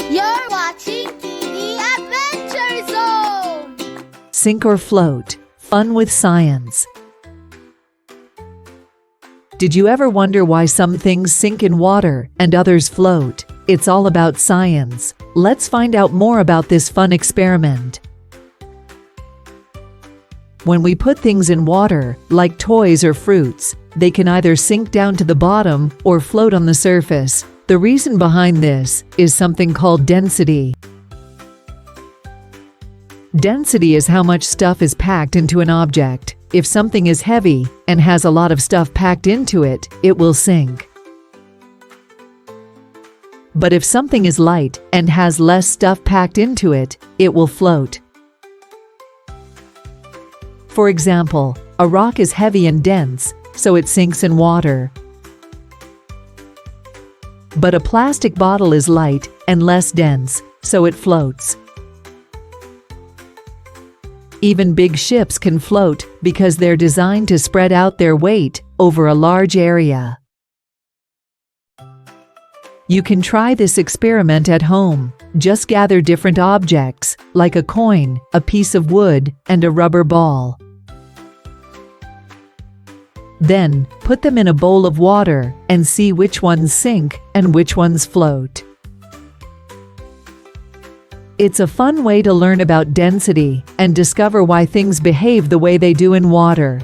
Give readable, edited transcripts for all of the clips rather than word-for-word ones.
You're watching the Adventure Zone! Sink or float? Fun with science. Did you ever wonder why some things sink in water and others float? It's all about science. Let's find out more about this fun experiment. When we put things in water, like toys or fruits, they can either sink down to the bottom or float on the surface. The reason behind this is something called density. Density is how much stuff is packed into an object. If something is heavy and has a lot of stuff packed into it, it will sink. But if something is light and has less stuff packed into it, it will float. For example, a rock is heavy and dense, so it sinks in water. But a plastic bottle is light and less dense, so it floats. Even big ships can float because they're designed to spread out their weight over a large area. You can try this experiment at home. Just gather different objects, like a coin, a piece of wood, and a rubber ball. Then, put them in a bowl of water and see which ones sink and which ones float. It's a fun way to learn about density and discover why things behave the way they do in water.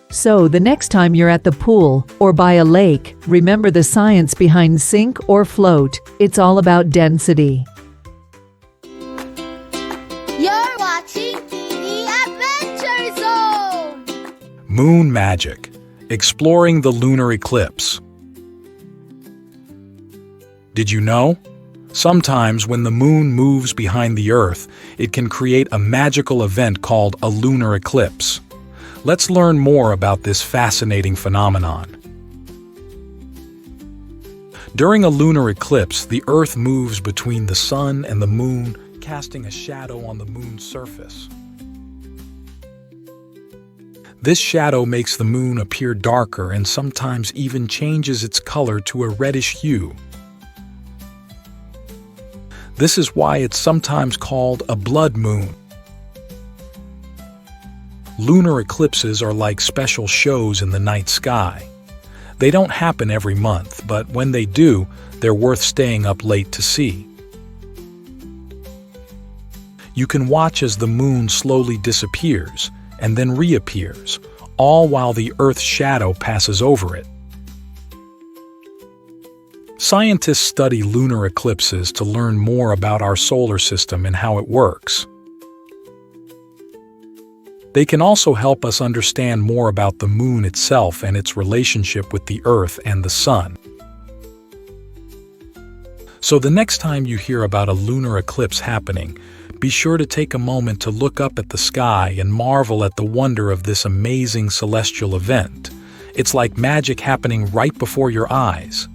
So, the next time you're at the pool or by a lake, remember the science behind sink or float. It's all about density. You're watching the Adventure Zone! Moon magic. Exploring the lunar eclipse. Did you know? Sometimes when the moon moves behind the Earth, it can create a magical event called a lunar eclipse. Let's learn more about this fascinating phenomenon. During a lunar eclipse, the Earth moves between the Sun and the Moon, casting a shadow on the Moon's surface. This shadow makes the Moon appear darker and sometimes even changes its color to a reddish hue. This is why it's sometimes called a blood moon. Lunar eclipses are like special shows in the night sky. They don't happen every month, but when they do, they're worth staying up late to see. You can watch as the moon slowly disappears and then reappears, all while the Earth's shadow passes over it. Scientists study lunar eclipses to learn more about our solar system and how it works. They can also help us understand more about the moon itself and its relationship with the Earth and the Sun. So the next time you hear about a lunar eclipse happening, be sure to take a moment to look up at the sky and marvel at the wonder of this amazing celestial event. It's like magic happening right before your eyes.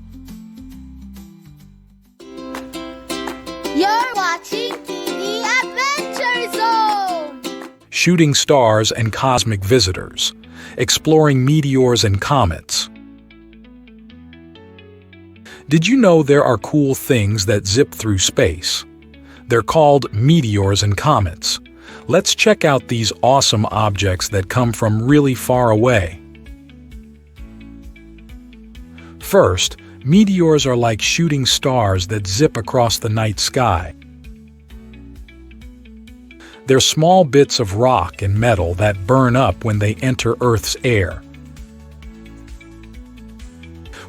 You're watching the Adventure Zone! Shooting stars and cosmic visitors. Exploring meteors and comets. Did you know there are cool things that zip through space? They're called meteors and comets. Let's check out these awesome objects that come from really far away. First, meteors are like shooting stars that zip across the night sky. They're small bits of rock and metal that burn up when they enter Earth's air.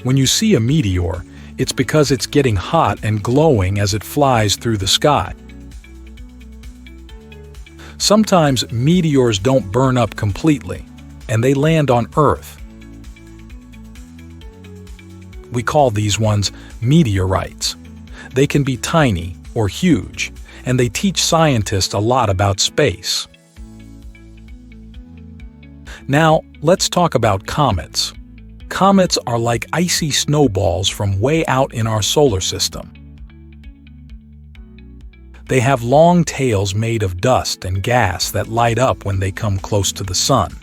When you see a meteor, it's because it's getting hot and glowing as it flies through the sky. Sometimes meteors don't burn up completely, and they land on Earth. We call these ones meteorites. They can be tiny or huge, and they teach scientists a lot about space. Now, let's talk about comets. Comets are like icy snowballs from way out in our solar system. They have long tails made of dust and gas that light up when they come close to the sun.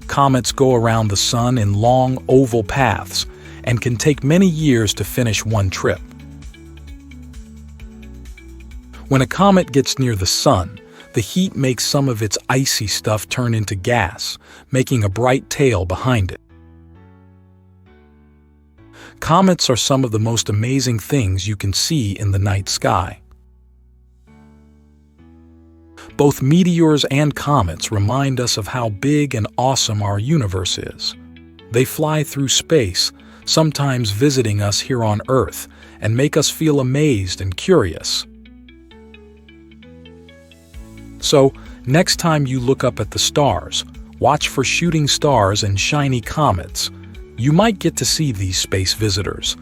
Comets go around the sun in long, oval paths, and can take many years to finish one trip. When a comet gets near the sun, the heat makes some of its icy stuff turn into gas, making a bright tail behind it. Comets are some of the most amazing things you can see in the night sky. Both meteors and comets remind us of how big and awesome our universe is. They fly through space, sometimes visiting us here on Earth, and make us feel amazed and curious. So, next time you look up at the stars, watch for shooting stars and shiny comets. You might get to see these space visitors.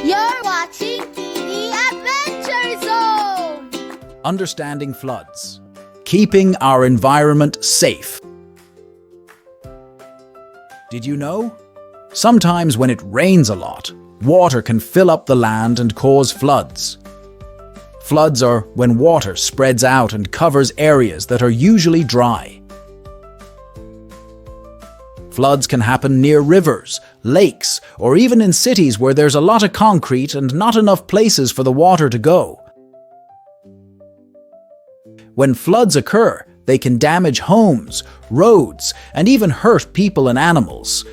You're watching the Adventure Zone. Understanding floods. Keeping our environment safe. Did you know? Sometimes when it rains a lot, water can fill up the land and cause floods. Floods are when water spreads out and covers areas that are usually dry. Floods can happen near rivers, lakes, or even in cities where there's a lot of concrete and not enough places for the water to go. When floods occur, they can damage homes, roads, and even hurt people and animals.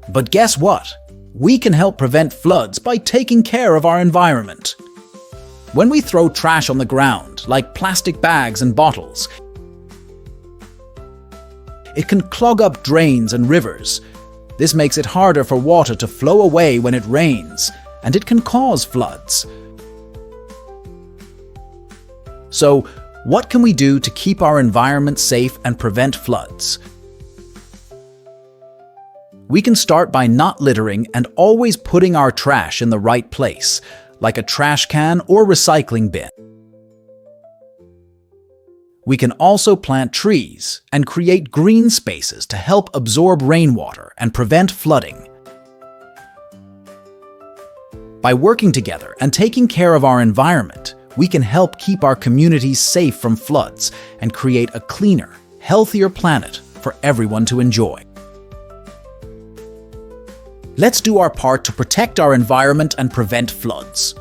But guess what? We can help prevent floods by taking care of our environment. When we throw trash on the ground, like plastic bags and bottles, it can clog up drains and rivers. This makes it harder for water to flow away when it rains, and it can cause floods. So, what can we do to keep our environment safe and prevent floods? We can start by not littering and always putting our trash in the right place, like a trash can or recycling bin. We can also plant trees and create green spaces to help absorb rainwater and prevent flooding. By working together and taking care of our environment, we can help keep our communities safe from floods and create a cleaner, healthier planet for everyone to enjoy. Let's do our part to protect our environment and prevent floods.